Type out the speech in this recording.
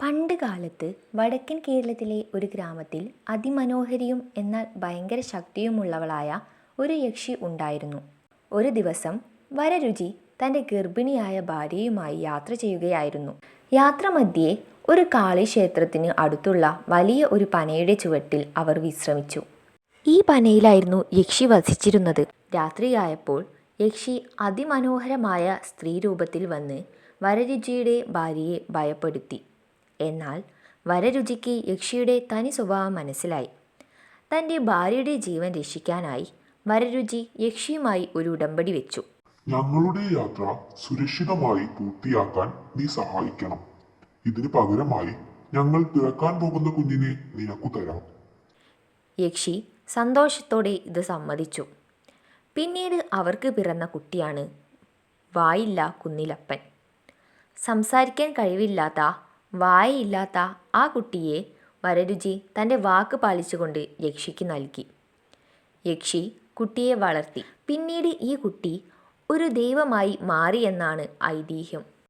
പണ്ട് കാലത്ത് വടക്കൻ കേരളത്തിലെ ഒരു ഗ്രാമത്തിൽ അതിമനോഹരിയും എന്നാൽ ഭയങ്കര ശക്തിയുമുള്ളവളായ ഒരു യക്ഷി ഉണ്ടായിരുന്നു. ഒരു ദിവസം വരരുചി തൻ്റെ ഗർഭിണിയായ ഭാര്യയുമായി യാത്ര ചെയ്യുകയായിരുന്നു. യാത്രാമധ്യേ ഒരു കാളിക്ഷേത്രത്തിന് അടുത്തുള്ള വലിയ ഒരു പനയുടെ ചുവട്ടിൽ അവർ വിശ്രമിച്ചു. ഈ പനയിലായിരുന്നു യക്ഷി വസിച്ചിരുന്നത്. രാത്രിയായപ്പോൾ യക്ഷി അതിമനോഹരമായ സ്ത്രീരൂപത്തിൽ വന്ന് വരരുചിയുടെ ഭാര്യയെ ഭയപ്പെടുത്തി. എന്നാൽ വരരുചിക്ക് യക്ഷിയുടെ തനി സ്വഭാവം മനസ്സിലായി. തൻ്റെ ഭാര്യയുടെ ജീവൻ രക്ഷിക്കാനായി വരരുചി യക്ഷിയുമായി ഒരു ഉടമ്പടി വെച്ചു. ഞങ്ങളുടെ യാത്ര സുരക്ഷിതമായി പൂർത്തിയാക്കാൻ നീ സഹായിക്കണം. ഇതിന് പകരമായി ഞങ്ങൾ പിറക്കാൻ പോകുന്ന കുഞ്ഞിനെ നിനക്കു തരാം. യക്ഷി സന്തോഷത്തോടെ ഇത് സമ്മതിച്ചു. പിന്നീട് അവർക്ക് പിറന്ന കുട്ടിയാണ് വായില്ല കുന്നിലപ്പൻ. സംസാരിക്കാൻ കഴിവില്ലാത്ത വായയില്ലാത്ത ആ കുട്ടിയെ വരരുചി തൻ്റെ വാക്ക് പാലിച്ചുകൊണ്ട് യക്ഷിക്ക് നൽകി. യക്ഷി കുട്ടിയെ വളർത്തി. പിന്നീട് ഈ കുട്ടി ഒരു ദൈവമായി മാറിയെന്നാണ് ഐതിഹ്യം.